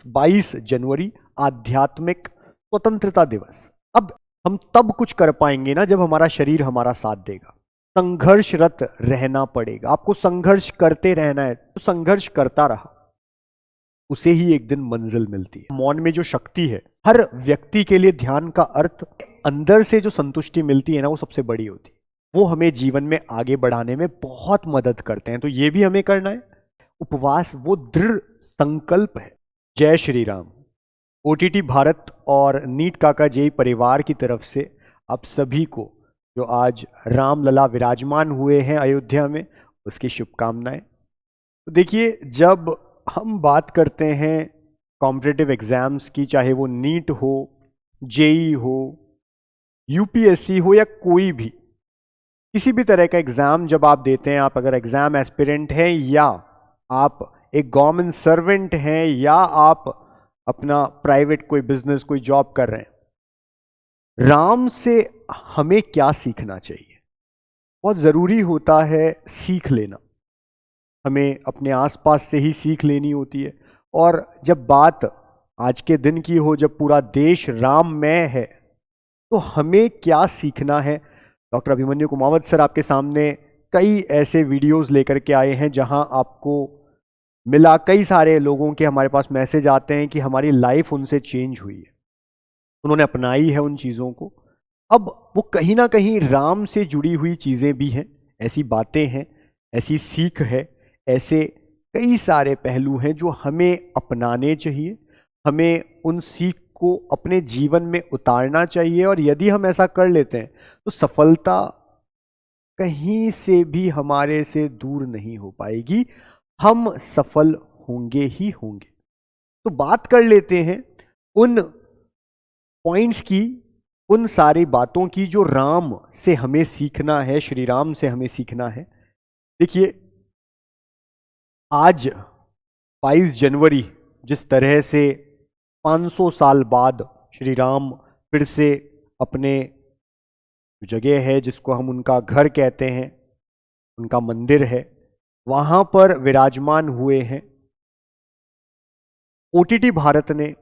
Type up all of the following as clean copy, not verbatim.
दिवस 22 जनवरी आध्यात्मिक स्वतंत्रता दिवस। अब हम तब कुछ कर पाएंगे ना जब हमारा शरीर हमारा साथ देगा। संघर्षरत रहना पड़ेगा, आपको संघर्ष करते रहना है, तो संघर्ष करता रहा, उसे ही एक दिन मंजिल मिलती है। मौन में जो शक्ति है, हर व्यक्ति के लिए ध्यान का अर्थ अंदर से जो संतुष्टि मिलती है ना, वो सबसे बड़ी होती है। वो हमें जीवन में आगे बढ़ाने में बहुत मदद करते हैं, तो ये भी हमें करना है। उपवास वो दृढ़ संकल्प है। जय श्री राम। OTT भारत और नीट काका जेई परिवार की तरफ से आप सभी को जो आज रामलला विराजमान हुए हैं अयोध्या में, उसकी शुभकामनाएं। तो देखिए, जब हम बात करते हैं कॉम्पिटिटिव एग्जाम्स की, चाहे वो नीट हो, जेई हो, UPSC हो या कोई भी किसी भी तरह का एग्जाम जब आप देते हैं, आप अगर एग्जाम एस्पिरेंट हैं या आप एक गवर्नमेंट सर्वेंट हैं या आप अपना प्राइवेट कोई बिजनेस कोई जॉब कर रहे हैं, राम से हमें क्या सीखना चाहिए? बहुत जरूरी होता है सीख लेना। हमें अपने आसपास से ही सीख लेनी होती है। और जब बात आज के दिन की हो, जब पूरा देश राममय है, तो हमें क्या सीखना है? डॉक्टर अभिमन्यु कुमावत सर आपके सामने कई ऐसे वीडियोस लेकर के आए हैं जहां आपको मिला, कई सारे लोगों के हमारे पास मैसेज आते हैं कि हमारी लाइफ उनसे चेंज हुई है, उन्होंने अपनाई है उन चीज़ों को। अब वो कहीं ना कहीं राम से जुड़ी हुई चीज़ें भी हैं, ऐसी बातें हैं, ऐसी सीख है, ऐसे कई सारे पहलू हैं जो हमें अपनाने चाहिए। हमें उन सीख को अपने जीवन में उतारना चाहिए, और यदि हम ऐसा कर लेते हैं तो सफलता कहीं से भी हमारे से दूर नहीं हो पाएगी, हम सफल होंगे ही होंगे। तो बात कर लेते हैं उन पॉइंट्स की, उन सारी बातों की जो राम से हमें सीखना है, श्री राम से हमें सीखना है। देखिए, आज 22 जनवरी जिस तरह से 500 साल बाद श्री राम फिर से अपने जगह है जिसको हम उनका घर कहते हैं, उनका मंदिर है, वहां पर विराजमान हुए हैं। OTT भारत ने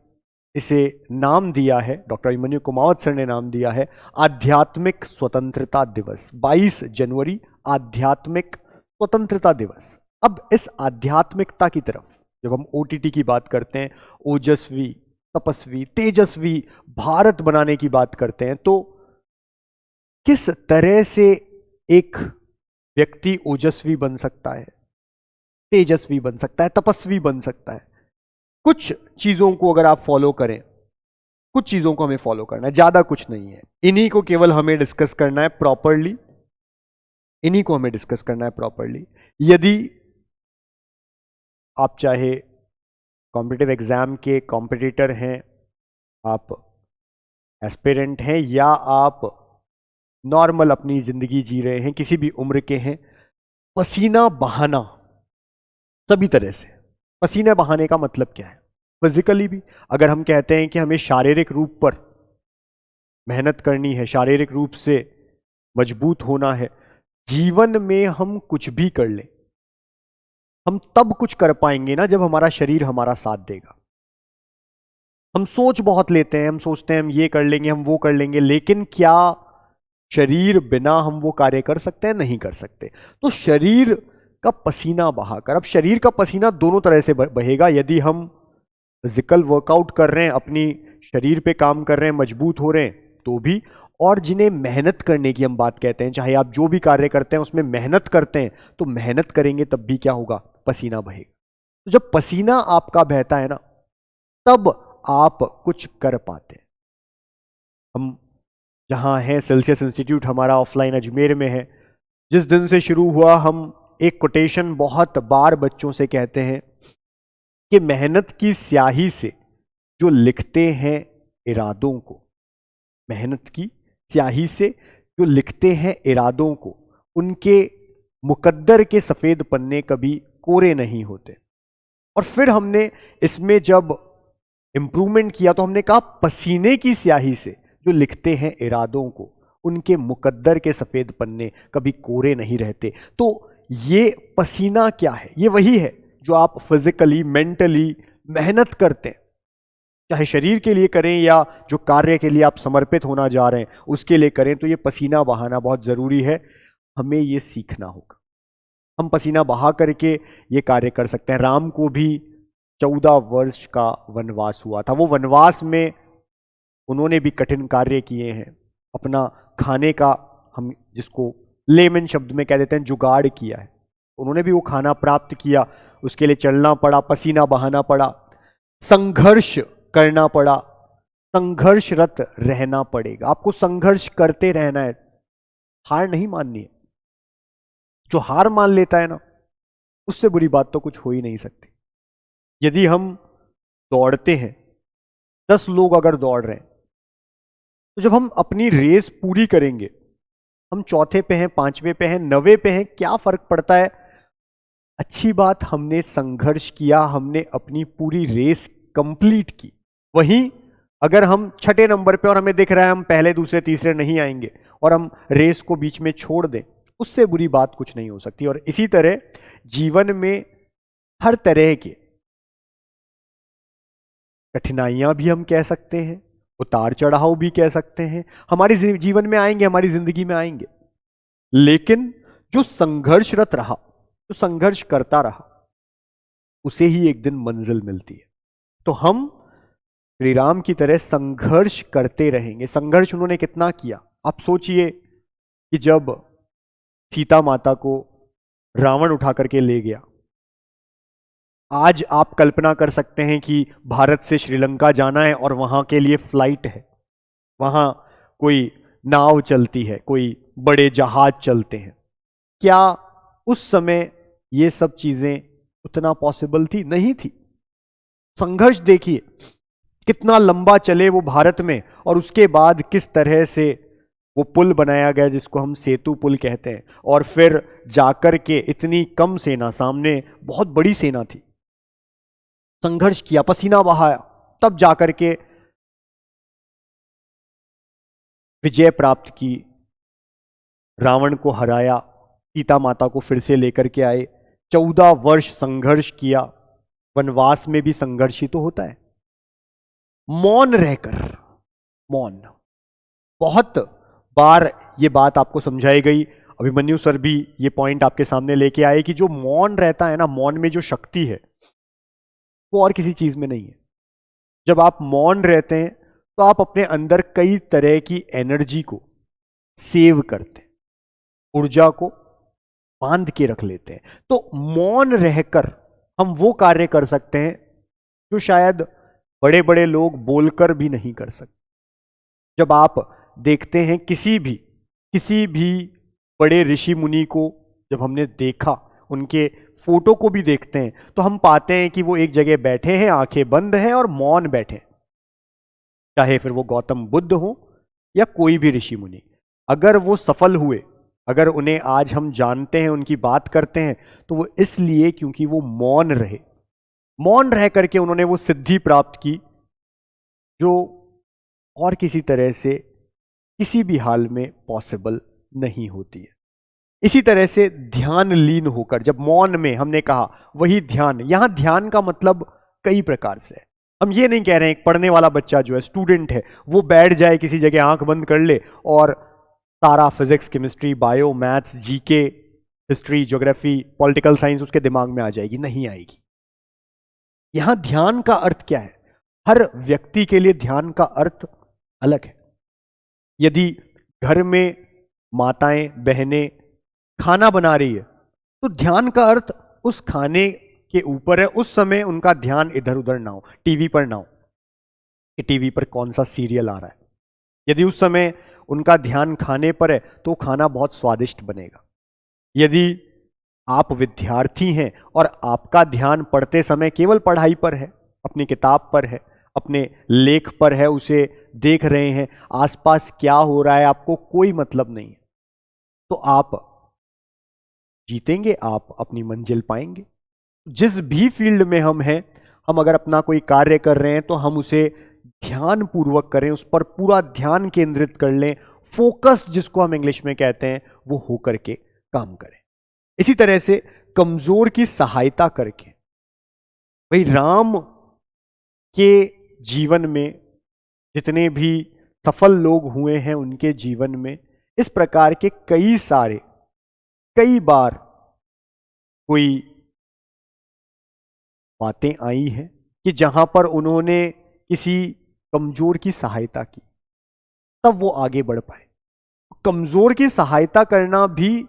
इसे नाम दिया है, डॉक्टर अभिमन्यु कुमावत सर ने नाम दिया है आध्यात्मिक स्वतंत्रता दिवस। 22 जनवरी आध्यात्मिक स्वतंत्रता दिवस। अब इस आध्यात्मिकता की तरफ जब हम OTT की बात करते हैं, ओजस्वी, तपस्वी, तेजस्वी भारत बनाने की बात करते हैं, तो किस तरह से एक व्यक्ति ओजस्वी बन सकता है, तेजस्वी बन सकता है, तपस्वी बन सकता है? कुछ चीजों को अगर आप फॉलो करें, कुछ चीजों को हमें फॉलो करना है, ज्यादा कुछ नहीं है, इन्हीं को केवल हमें डिस्कस करना है प्रॉपरली, इन्हीं को हमें डिस्कस करना है प्रॉपरली। यदि आप चाहे कॉम्पिटिटिव एग्जाम के कॉम्पिटिटर हैं, आप एस्पिरेंट हैं, या आप नॉर्मल अपनी जिंदगी जी रहे हैं, किसी भी उम्र के हैं, पसीना बहाना सभी तरह से। पसीना बहाने का मतलब क्या है? फिजिकली भी, अगर हम कहते हैं कि हमें शारीरिक रूप पर मेहनत करनी है, शारीरिक रूप से मजबूत होना है, जीवन में हम कुछ भी कर लें, हम तब कुछ कर पाएंगे ना जब हमारा शरीर हमारा साथ देगा। हम सोच बहुत लेते हैं, हम सोचते हैं हम ये कर लेंगे, हम वो कर लेंगे, लेकिन क्या शरीर बिना हम वो कार्य कर सकते हैं? नहीं कर सकते। तो शरीर का पसीना बहाकर, अब शरीर का पसीना दोनों तरह से बहेगा। यदि हम फिजिकल वर्कआउट कर रहे हैं, अपनी शरीर पे काम कर रहे हैं, मजबूत हो रहे हैं, तो भी, और जिन्हें मेहनत करने की हम बात कहते हैं, चाहे आप जो भी कार्य करते हैं उसमें मेहनत करते हैं, तो मेहनत करेंगे तब भी क्या होगा? पसीना बहेगा। तो जब पसीना आपका बहता है ना, तब आप कुछ कर पाते हैं। हम जहां हैं, सेल्सियस इंस्टीट्यूट हमारा ऑफलाइन अजमेर में है, जिस दिन से शुरू हुआ, हम एक कोटेशन बहुत बार बच्चों से कहते हैं कि मेहनत की स्याही से जो लिखते हैं इरादों को, मेहनत की स्याही से जो लिखते हैं इरादों को, उनके मुकद्दर के सफेद पन्ने कभी कोरे नहीं होते। और फिर हमने इसमें जब इंप्रूवमेंट किया तो हमने कहा पसीने की स्याही से जो लिखते हैं इरादों को, उनके मुकद्दर के सफेद पन्ने कभी कोरे नहीं रहते। तो ये पसीना क्या है? ये वही है जो आप फिजिकली, मेंटली मेहनत करते हैं, चाहे शरीर के लिए करें या जो कार्य के लिए आप समर्पित होना जा रहे हैं उसके लिए करें, तो ये पसीना बहाना बहुत जरूरी है। हमें ये सीखना होगा। हम पसीना बहा करके ये कार्य कर सकते हैं। राम को भी 14 वर्ष का वनवास हुआ था। वो वनवास में उन्होंने भी कठिन कार्य किए हैं। अपना खाने का, हम जिसको लेमन शब्द में कह देते हैं, जुगाड़ किया है। उन्होंने भी वो खाना प्राप्त किया, उसके लिए चलना पड़ा, पसीना बहाना पड़ा, संघर्ष करना पड़ा, संघर्षरत रहना पड़ेगा। आपको संघर्ष करते रहना है, हार नहीं माननी है। जो हार मान लेता है ना, उससे बुरी बात तो कुछ हो ही नहीं सकती। यदि हम दौड़ते हैं, 10 लोग अगर दौड़ रहे हैं, तो जब हम अपनी रेस पूरी करेंगे, हम चौथे पे हैं, 5वें पे हैं, 9वें पे हैं, क्या फर्क पड़ता है? अच्छी बात, हमने संघर्ष किया, हमने अपनी पूरी रेस कंप्लीट की। वहीं अगर हम छठे नंबर पे और हमें दिख रहा है हम पहले, दूसरे, तीसरे नहीं आएंगे और हम रेस को बीच में छोड़ दें, उससे बुरी बात कुछ नहीं हो सकती। और इसी तरह जीवन में हर तरह के कठिनाइयां भी हम कह सकते हैं, उतार चढ़ाव भी कह सकते हैं, हमारे जीवन में आएंगे, हमारी जिंदगी में आएंगे। लेकिन जो संघर्षरत रहा, जो संघर्ष करता रहा, उसे ही एक दिन मंजिल मिलती है। तो हम श्री राम की तरह संघर्ष करते रहेंगे। संघर्ष उन्होंने कितना किया, आप सोचिए कि जब सीता माता को रावण उठा करके ले गया, आज आप कल्पना कर सकते हैं कि भारत से श्रीलंका जाना है और वहां के लिए फ्लाइट है, वहां कोई नाव चलती है, कोई बड़े जहाज चलते हैं। क्या उस समय ये सब चीजें उतना पॉसिबल थी? नहीं थी। संघर्ष देखिए कितना लंबा चले वो भारत में, और उसके बाद किस तरह से वो पुल बनाया गया जिसको हम सेतु पुल कहते हैं, और फिर जाकर के इतनी कम सेना, सामने बहुत बड़ी सेना थी, संघर्ष किया, पसीना बहाया, तब जाकर के विजय प्राप्त की, रावण को हराया, सीता माता को फिर से लेकर के आए। 14 वर्ष संघर्ष किया। वनवास में भी संघर्ष ही तो होता है। मौन रहकर, मौन, बहुत बार ये बात आपको समझाई गई। अभिमन्यु सर भी ये पॉइंट आपके सामने लेके आए कि जो मौन रहता है ना, मौन में जो शक्ति है वो और किसी चीज में नहीं है। जब आप मौन रहते हैं तो आप अपने अंदर कई तरह की एनर्जी को सेव करते हैं, ऊर्जा को बांध के रख लेते हैं। तो मौन रहकर हम वो कार्य कर सकते हैं जो शायद बड़े बड़े लोग बोलकर भी नहीं कर सकते। जब आप देखते हैं किसी भी बड़े ऋषि मुनि को, जब हमने देखा, उनके फोटो को भी देखते हैं, तो हम पाते हैं कि वो एक जगह बैठे हैं, आंखें बंद हैं और मौन बैठे हैं। चाहे फिर वो गौतम बुद्ध हो या कोई भी ऋषि मुनि, अगर वो सफल हुए, अगर उन्हें आज हम जानते हैं, उनकी बात करते हैं, तो वो इसलिए क्योंकि वो मौन रहे। मौन रह करके उन्होंने वो सिद्धि प्राप्त की जो और किसी तरह से किसी भी हाल में पॉसिबल नहीं होती है। इसी तरह से ध्यान लीन होकर, जब मौन में, हमने कहा वही ध्यान। यहां ध्यान का मतलब कई प्रकार से है। हम ये नहीं कह रहे हैं एक पढ़ने वाला बच्चा जो है, स्टूडेंट है, वो बैठ जाए किसी जगह, आंख बंद कर ले और सारा physics, chemistry, bio, maths, GK, history, geography, political science उसके दिमाग में आ जाएगी। नहीं आएगी। यहां ध्यान का अर्थ क्या है? हर व्यक्ति के लिए ध्यान का अर्थ अलग है। यदि घर में माताएं, बहनें खाना बना रही है, तो ध्यान का अर्थ उस खाने के ऊपर है। उस समय उनका ध्यान इधर उधर ना हो, टीवी पर ना हो कि टीवी पर कौन सा सीरियल आ रहा है। यदि उस समय उनका ध्यान खाने पर है तो खाना बहुत स्वादिष्ट बनेगा। यदि आप विद्यार्थी हैं और आपका ध्यान पढ़ते समय केवल पढ़ाई पर है, अपनी किताब पर है, अपने लेख पर है, उसे देख रहे हैं, आसपास क्या हो रहा है आपको कोई मतलब नहीं है, तो आप जीतेंगे, आप अपनी मंजिल पाएंगे। जिस भी फील्ड में हम हैं, हम अगर अपना कोई कार्य कर रहे हैं तो हम उसे ध्यान पूर्वक करें, उस पर पूरा ध्यान केंद्रित कर लें, फोकस जिसको हम इंग्लिश में कहते हैं, वो होकर के काम करें। इसी तरह से कमजोर की सहायता करके, भाई राम के जीवन में, जितने भी सफल लोग हुए हैं उनके जीवन में इस प्रकार के कई बार कोई बातें आई हैं कि जहां पर उन्होंने किसी कमजोर की सहायता की, तब वो आगे बढ़ पाए। कमजोर की सहायता करना भी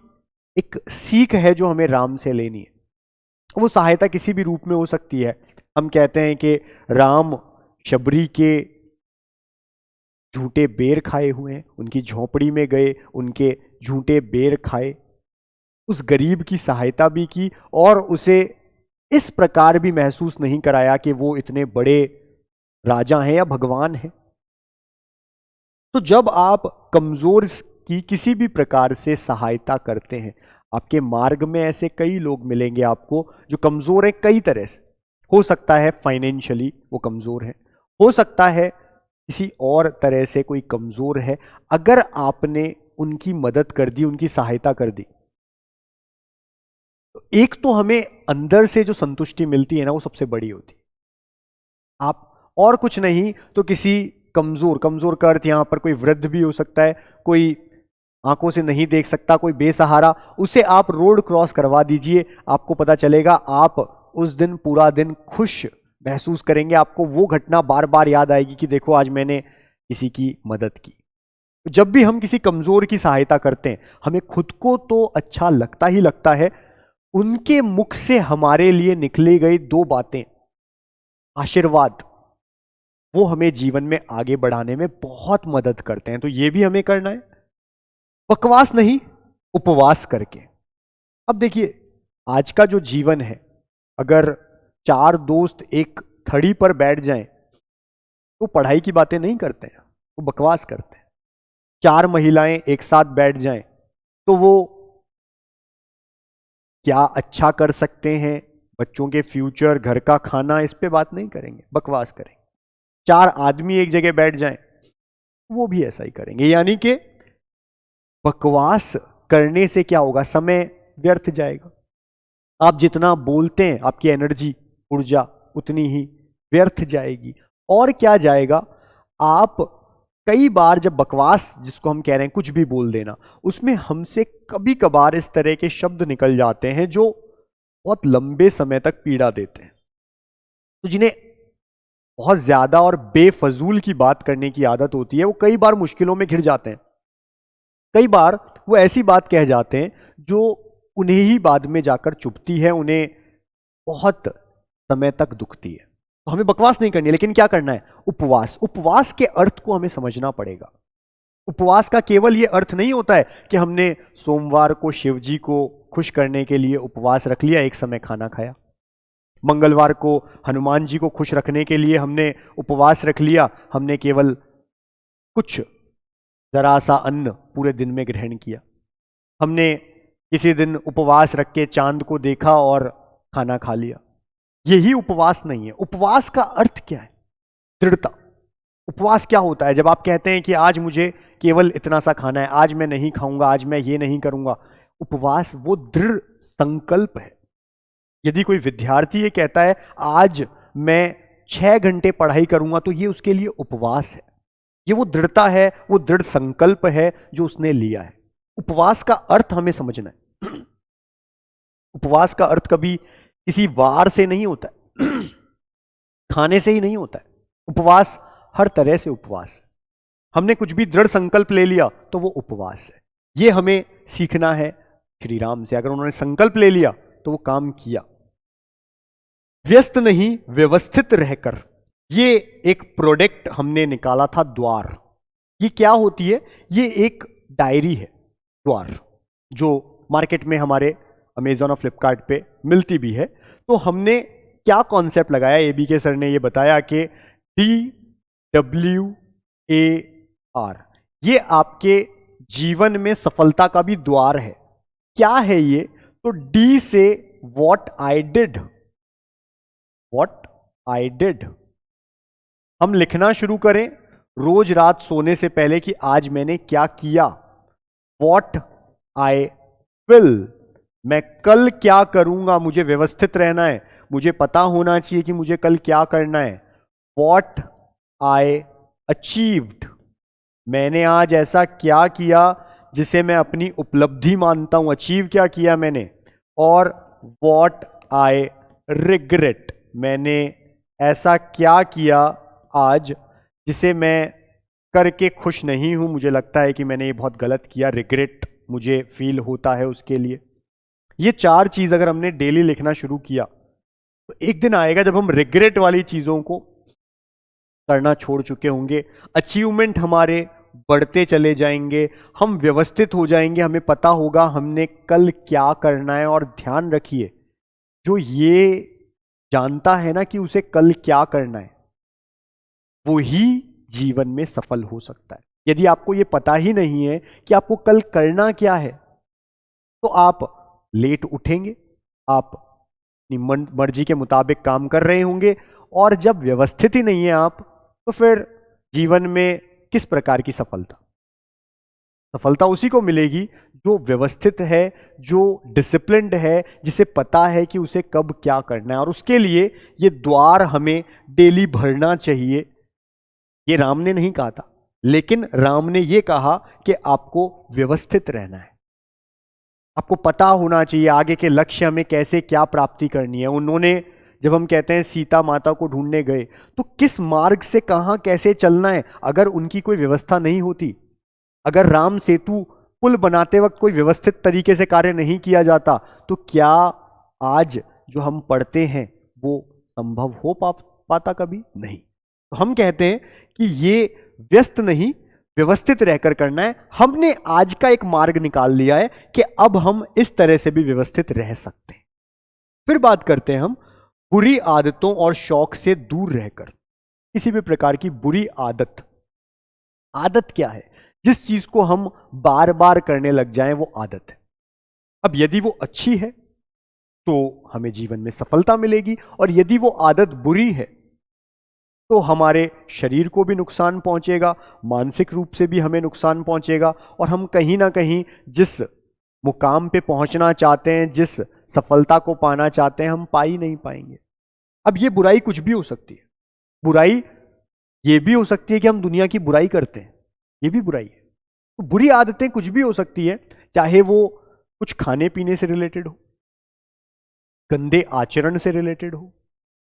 एक सीख है जो हमें राम से लेनी है। वो सहायता किसी भी रूप में हो सकती है। हम कहते हैं कि राम शबरी के झूठे बेर खाए हुए हैं, उनकी झोपड़ी में गए, उनके झूठे बेर खाए, उस गरीब की सहायता भी की और उसे इस प्रकार भी महसूस नहीं कराया कि वो इतने बड़े राजा हैं या भगवान हैं। तो जब आप कमजोर की किसी भी प्रकार से सहायता करते हैं, आपके मार्ग में ऐसे कई लोग मिलेंगे आपको जो कमजोर हैं कई तरह से। हो सकता है फाइनेंशियली वो कमजोर है, हो सकता है किसी और तरह से कोई कमजोर है। अगर आपने उनकी मदद कर दी, उनकी सहायता कर दी, तो एक तो हमें अंदर से जो संतुष्टि मिलती है ना, वो सबसे बड़ी होती है। आप और कुछ नहीं तो किसी कमजोर का अर्थ यहां पर कोई वृद्ध भी हो सकता है, कोई आंखों से नहीं देख सकता, कोई बेसहारा, उसे आप रोड क्रॉस करवा दीजिए, आपको पता चलेगा आप उस दिन पूरा दिन खुश महसूस करेंगे। आपको वो घटना बार बार याद आएगी कि देखो आज मैंने किसी की मदद की। जब भी हम किसी कमजोर की सहायता करते हैं, हमें खुद को तो अच्छा लगता ही लगता है, उनके मुख से हमारे लिए निकले गई दो बातें, आशीर्वाद, वो हमें जीवन में आगे बढ़ाने में बहुत मदद करते हैं। तो ये भी हमें करना है, बकवास नहीं, उपवास करके। अब देखिए आज का जो जीवन है, अगर चार दोस्त एक थड़ी पर बैठ जाएं तो पढ़ाई की बातें नहीं करते हैं, वो बकवास करते हैं। चार महिलाएं एक साथ बैठ जाएं तो वो क्या अच्छा कर सकते हैं, बच्चों के फ्यूचर, घर का खाना, इस पे बात नहीं करेंगे, बकवास करेंगे। चार आदमी एक जगह बैठ जाएं वो भी ऐसा ही करेंगे। यानी कि बकवास करने से क्या होगा, समय व्यर्थ जाएगा। आप जितना बोलते हैं आपकी एनर्जी, ऊर्जा उतनी ही व्यर्थ जाएगी। और क्या जाएगा, आप कई बार जब बकवास, जिसको हम कह रहे हैं कुछ भी बोल देना, उसमें हमसे कभी कभार इस तरह के शब्द निकल जाते हैं जो बहुत लंबे समय तक पीड़ा देते हैं। तो जिन्हें बहुत ज्यादा और बेफजूल की बात करने की आदत होती है, वो कई बार मुश्किलों में घिर जाते हैं। कई बार वो ऐसी बात कह जाते हैं जो उन्हें ही बाद में जाकर चुभती है, उन्हें बहुत समय तक दुखती है। तो हमें बकवास नहीं करनी है, लेकिन क्या करना है, उपवास। उपवास के अर्थ को हमें समझना पड़ेगा। उपवास का केवल यह अर्थ नहीं होता है कि हमने सोमवार को शिव जी को खुश करने के लिए उपवास रख लिया, एक समय खाना खाया। मंगलवार को हनुमान जी को खुश रखने के लिए हमने उपवास रख लिया, हमने केवल कुछ जरा सा अन्न पूरे दिन में ग्रहण किया। हमने किसी दिन उपवास रख के चांद को देखा और खाना खा लिया। यही उपवास नहीं है। उपवास का अर्थ क्या है, दृढ़ता। उपवास क्या होता है, जब आप कहते हैं कि आज मुझे केवल इतना सा खाना है, आज मैं नहीं खाऊंगा, आज मैं ये नहीं करूंगा। उपवास वो दृढ़ संकल्प है। यदि कोई विद्यार्थी ये कहता है आज मैं 6 घंटे पढ़ाई करूंगा, तो ये उसके लिए उपवास है। ये वो दृढ़ता है, वो दृढ़ संकल्प है जो उसने लिया है। उपवास का अर्थ हमें समझना है। उपवास का अर्थ कभी किसी वार से नहीं होता है, खाने से ही नहीं होता है। उपवास हर तरह से उपवास है। हमने कुछ भी दृढ़ संकल्प ले लिया तो वो उपवास है। ये हमें सीखना है श्री राम से। अगर उन्होंने संकल्प ले लिया तो वो काम किया। व्यस्त नहीं, व्यवस्थित रहकर, ये एक प्रोडक्ट हमने निकाला था, द्वार। ये क्या होती है, ये एक डायरी है द्वार, जो मार्केट में हमारे अमेजॉन और फ्लिपकार्ट पे मिलती भी है। तो हमने क्या कॉन्सेप्ट लगाया, एबीके सर ने ये बताया कि DWAR, ये आपके जीवन में सफलता का भी द्वार है। क्या है ये, तो डी से व्हाट आई डिड, हम लिखना शुरू करें रोज रात सोने से पहले कि आज मैंने क्या किया। व्हाट आई विल, मैं कल क्या करूंगा, मुझे व्यवस्थित रहना है, मुझे पता होना चाहिए कि मुझे कल क्या करना है। व्हाट आई अचीव्ड, मैंने आज ऐसा क्या किया जिसे मैं अपनी उपलब्धि मानता हूं, अचीव क्या किया मैंने। और वॉट आई रिग्रेट, मैंने ऐसा क्या किया आज जिसे मैं करके खुश नहीं हूं, मुझे लगता है कि मैंने ये बहुत गलत किया, रिग्रेट मुझे फील होता है उसके लिए। ये 4 चीज अगर हमने डेली लिखना शुरू किया तो एक दिन आएगा जब हम रिग्रेट वाली चीजों को करना छोड़ चुके होंगे, अचीवमेंट हमारे बढ़ते चले जाएंगे, हम व्यवस्थित हो जाएंगे, हमें पता होगा हमने कल क्या करना है। और ध्यान रखिए, जो ये जानता है ना कि उसे कल क्या करना है, वो ही जीवन में सफल हो सकता है। यदि आपको ये पता ही नहीं है कि आपको कल करना क्या है, तो आप लेट उठेंगे, आप अपनी मर्जी के मुताबिक काम कर रहे होंगे, और जब व्यवस्थित ही नहीं है आप, तो फिर जीवन में किस प्रकार की सफलता? सफलता उसी को मिलेगी जो व्यवस्थित है, जो डिसिप्लिन्ड है, जिसे पता है कि उसे कब क्या करना है। और उसके लिए ये द्वार हमें डेली भरना चाहिए। ये राम ने नहीं कहा था, लेकिन राम ने ये कहा कि आपको व्यवस्थित रहना है, आपको पता होना चाहिए आगे के लक्ष्य हमें कैसे क्या प्राप्ति करनी है। उन्होंने, जब हम कहते हैं सीता माता को ढूंढने गए, तो किस मार्ग से कहां कैसे चलना है, अगर उनकी कोई व्यवस्था नहीं होती, अगर राम सेतु पुल बनाते वक्त कोई व्यवस्थित तरीके से कार्य नहीं किया जाता, तो क्या आज जो हम पढ़ते हैं वो संभव हो पाता? कभी नहीं। तो हम कहते हैं कि ये व्यस्त नहीं, व्यवस्थित रहकर करना है। हमने आज का एक मार्ग निकाल लिया है कि अब हम इस तरह से भी व्यवस्थित रह सकते हैं। फिर बात करते हैं हम बुरी आदतों और शौक से दूर रहकर। किसी भी प्रकार की बुरी आदत, आदत क्या है? जिस चीज को हम बार बार करने लग जाएं वो आदत है। अब यदि वो अच्छी है तो हमें जीवन में सफलता मिलेगी, और यदि वो आदत बुरी है तो हमारे शरीर को भी नुकसान पहुंचेगा, मानसिक रूप से भी हमें नुकसान पहुंचेगा, और हम कहीं ना कहीं जिस मुकाम पे पहुंचना चाहते हैं, जिस सफलता को पाना चाहते हैं, हम पा ही नहीं पाएंगे। अब ये बुराई कुछ भी हो सकती है। बुराई ये भी हो सकती है कि हम दुनिया की बुराई करते हैं, ये भी बुराई है। तो बुरी आदतें कुछ भी हो सकती है, चाहे वो कुछ खाने पीने से रिलेटेड हो, गंदे आचरण से रिलेटेड हो,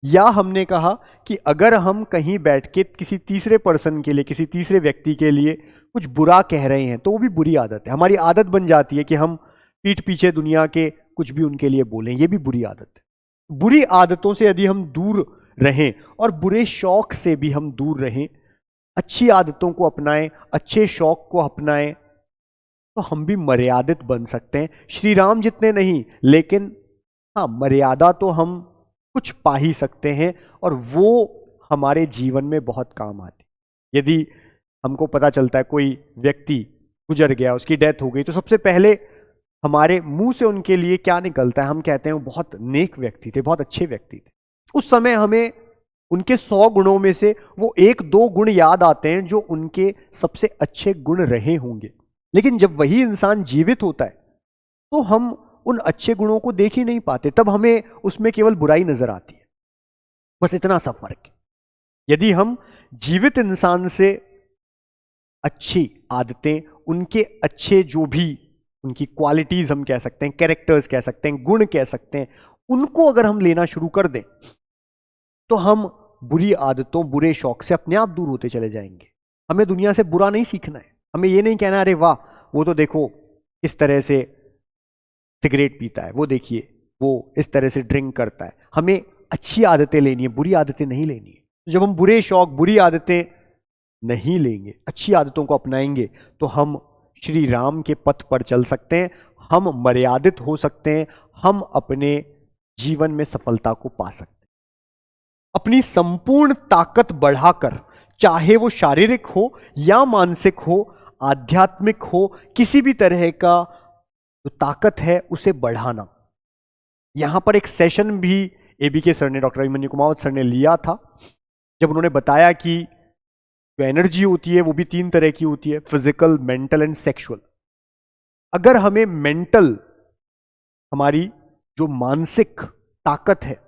या हमने कहा कि अगर हम कहीं बैठ के किसी तीसरे पर्सन के लिए, किसी तीसरे व्यक्ति के लिए कुछ बुरा कह रहे हैं, तो वो भी बुरी आदत है। हमारी आदत बन जाती है कि हम पीठ पीछे दुनिया के कुछ भी उनके लिए बोलें, ये भी बुरी आदत है। बुरी आदतों से यदि हम दूर रहें और बुरे शौक से भी हम दूर रहें, अच्छी आदतों को अपनाएं, अच्छे शौक को अपनाएं, तो हम भी मर्यादित बन सकते हैं। श्री राम जितने नहीं, लेकिन हाँ, मर्यादा तो हम कुछ पा ही सकते हैं, और वो हमारे जीवन में बहुत काम आती है। यदि हमको पता चलता है कोई व्यक्ति गुजर गया, उसकी डेथ हो गई, तो सबसे पहले हमारे मुंह से उनके लिए क्या निकलता है? हम कहते हैं वो बहुत नेक व्यक्ति थे, बहुत अच्छे व्यक्ति थे। उस समय हमें उनके 100 गुणों में से वो 1-2 गुण याद आते हैं जो उनके सबसे अच्छे गुण रहे होंगे। लेकिन जब वही इंसान जीवित होता है तो हम उन अच्छे गुणों को देख ही नहीं पाते, तब हमें उसमें केवल बुराई नजर आती है। बस इतना सा फर्क है। यदि हम जीवित इंसान से अच्छी आदतें, उनके अच्छे जो भी उनकी क्वालिटीज हम कह सकते हैं, कैरेक्टर्स कह सकते हैं, गुण कह सकते हैं, उनको अगर हम लेना शुरू कर दें, तो हम बुरी आदतों, बुरे शौक से अपने आप दूर होते चले जाएंगे। हमें दुनिया से बुरा नहीं सीखना है। हमें ये नहीं कहना अरे वाह वो तो देखो इस तरह से सिगरेट पीता है, वो देखिए वो इस तरह से ड्रिंक करता है। हमें अच्छी आदतें लेनी है, बुरी आदतें नहीं लेनी है। जब हम बुरे शौक, बुरी आदतें नहीं लेंगे, अच्छी आदतों को अपनाएंगे, तो हम श्री राम के पथ पर चल सकते हैं, हम मर्यादित हो सकते हैं, हम अपने जीवन में सफलता को पा सकते हैं। अपनी संपूर्ण ताकत बढ़ाकर, चाहे वो शारीरिक हो या मानसिक हो, आध्यात्मिक हो, किसी भी तरह का जो ताकत है उसे बढ़ाना। यहां पर एक सेशन भी एबीके सर ने, डॉक्टर अभिमन्यु कुमावत सर ने लिया था, जब उन्होंने बताया कि जो एनर्जी होती है वो भी 3 तरह की होती है, फिजिकल, मेंटल एंड सेक्सुअल। अगर हमें मेंटल, हमारी जो मानसिक ताकत है,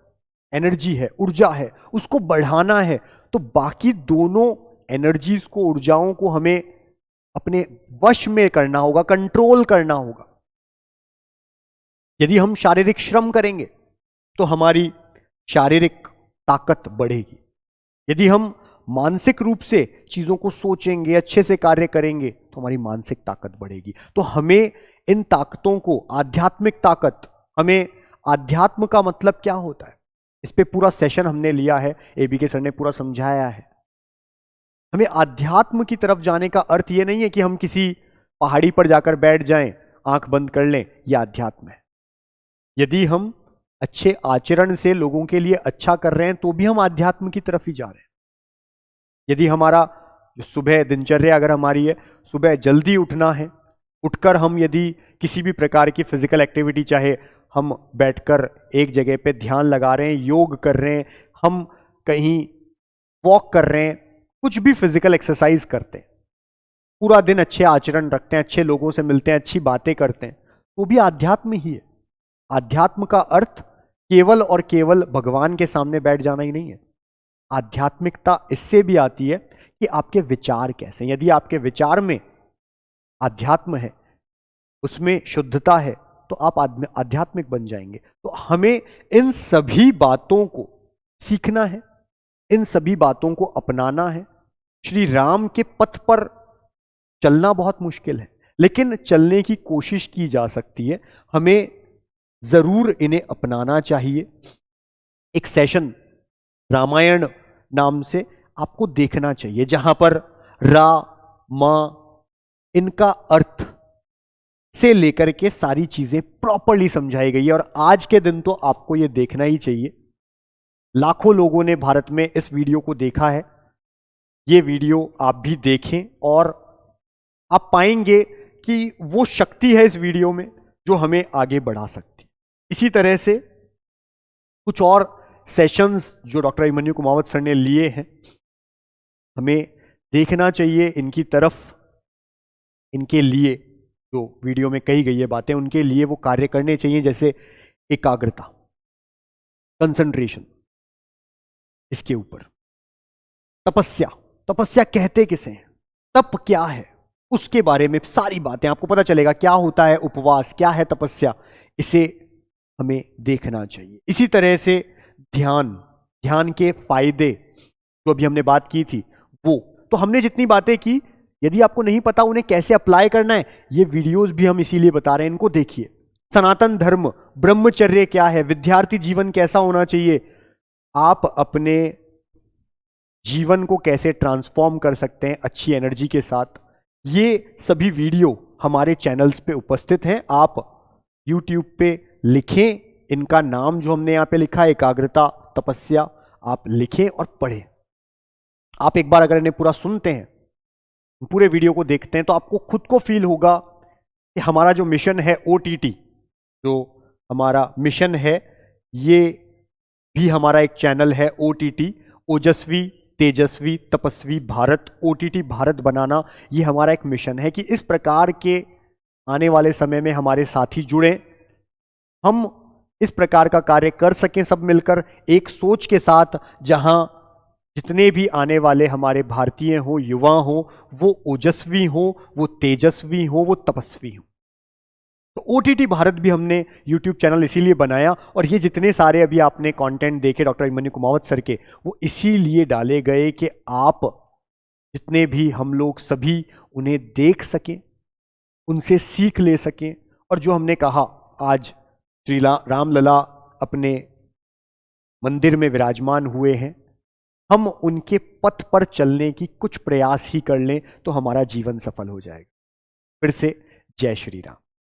एनर्जी है, ऊर्जा है, उसको बढ़ाना है, तो बाकी दोनों एनर्जीज को, ऊर्जाओं को हमें अपने वश में करना होगा, कंट्रोल करना होगा। यदि हम शारीरिक श्रम करेंगे तो हमारी शारीरिक ताकत बढ़ेगी। यदि हम मानसिक रूप से चीजों को सोचेंगे, अच्छे से कार्य करेंगे, तो हमारी मानसिक ताकत बढ़ेगी। तो हमें इन ताकतों को, आध्यात्मिक ताकत, हमें आध्यात्म का मतलब क्या होता है, इस पे पूरा सेशन हमने लिया है, एबीके सर ने पूरा समझाया है। हमें आध्यात्म की तरफ जाने का अर्थ यह नहीं है कि हम किसी पहाड़ी पर जाकर बैठ जाएं, आंख बंद कर लें, यह अध्यात्म है। यदि हम अच्छे आचरण से लोगों के लिए अच्छा कर रहे हैं तो भी हम आध्यात्म की तरफ ही जा रहे हैं। यदि हमारा जो सुबह दिनचर्या अगर हमारी है, सुबह जल्दी उठना है, उठकर हम यदि किसी भी प्रकार की फिजिकल एक्टिविटी, चाहे हम बैठकर एक जगह पे ध्यान लगा रहे हैं, योग कर रहे हैं, हम कहीं वॉक कर रहे हैं, कुछ भी फिजिकल एक्सरसाइज करते हैं, पूरा दिन अच्छे आचरण रखते हैं, अच्छे लोगों से मिलते हैं, अच्छी बातें करते हैं, तो भी आध्यात्म ही है। आध्यात्म का अर्थ केवल और केवल भगवान के सामने बैठ जाना ही नहीं है। आध्यात्मिकता इससे भी आती है कि आपके विचार कैसे, यदि आपके विचार में आध्यात्म है, उसमें शुद्धता है, तो आप आध्यात्मिक बन जाएंगे। तो हमें इन सभी बातों को सीखना है, इन सभी बातों को अपनाना है। श्री राम के पथ पर चलना बहुत मुश्किल है, लेकिन चलने की कोशिश की जा सकती है। हमें जरूर इन्हें अपनाना चाहिए। एक सेशन रामायण नाम से आपको देखना चाहिए, जहां पर रा, मा, इनका अर्थ से लेकर के सारी चीजें प्रॉपर्ली समझाई गई है। और आज के दिन तो आपको यह देखना ही चाहिए। लाखों लोगों ने भारत में इस वीडियो को देखा है। ये वीडियो आप भी देखें और आप पाएंगे कि वो शक्ति है इस वीडियो में जो हमें आगे बढ़ा सकती है। इसी तरह से कुछ और सेशंस जो डॉक्टर अभिमन्यु कुमावत सर ने लिए हैं, हमें देखना चाहिए इनकी तरफ। इनके लिए जो वीडियो में कही गई है बातें, उनके लिए वो कार्य करने चाहिए, जैसे एकाग्रता, कंसंट्रेशन, इसके ऊपर तपस्या। तपस्या कहते किसे हैं, तप क्या है, उसके बारे में सारी बातें आपको पता चलेगा। क्या होता है उपवास, क्या है तपस्या, इसे हमें देखना चाहिए। इसी तरह से ध्यान, ध्यान के फायदे जो अभी हमने बात की थी, वो तो हमने जितनी बातें की, यदि आपको नहीं पता उन्हें कैसे अप्लाई करना है, ये वीडियोस भी हम इसीलिए बता रहे हैं, इनको देखिए। सनातन धर्म, ब्रह्मचर्य क्या है, विद्यार्थी जीवन कैसा होना चाहिए, आप अपने जीवन को कैसे ट्रांसफॉर्म कर सकते हैं अच्छी एनर्जी के साथ, ये सभी वीडियो हमारे चैनल्स पे उपस्थित हैं। आप YouTube पे लिखें इनका नाम जो हमने यहां पे लिखा है, एकाग्रता तपस्या, आप लिखें और पढ़ें। आप एक बार अगर इन्हें पूरा सुनते हैं, पूरे वीडियो को देखते हैं, तो आपको खुद को फील होगा कि हमारा जो मिशन है OTT, जो हमारा मिशन है, ये भी हमारा एक चैनल है OTT, ओजस्वी तेजस्वी तपस्वी भारत, OTT भारत बनाना, ये हमारा एक मिशन है कि इस प्रकार के आने वाले समय में हमारे साथी जुड़े, हम इस प्रकार का कार्य कर सकें सब मिलकर एक सोच के साथ, जहां जितने भी आने वाले हमारे भारतीय हो, युवा हो, वो ओजस्वी हो, वो तेजस्वी हो, वो तपस्वी हो। तो OTT भारत भी हमने YouTube चैनल इसीलिए बनाया, और ये जितने सारे अभी आपने कंटेंट देखे डॉक्टर अभिमन्यु कुमावत सर के, वो इसीलिए डाले गए कि आप जितने भी हम लोग सभी उन्हें देख सकें, उनसे सीख ले सकें। और जो हमने कहा, आज श्री रामलला अपने मंदिर में विराजमान हुए हैं, हम उनके पथ पर चलने की कुछ प्रयास ही कर लें तो हमारा जीवन सफल हो जाएगा। फिर से जय श्री राम।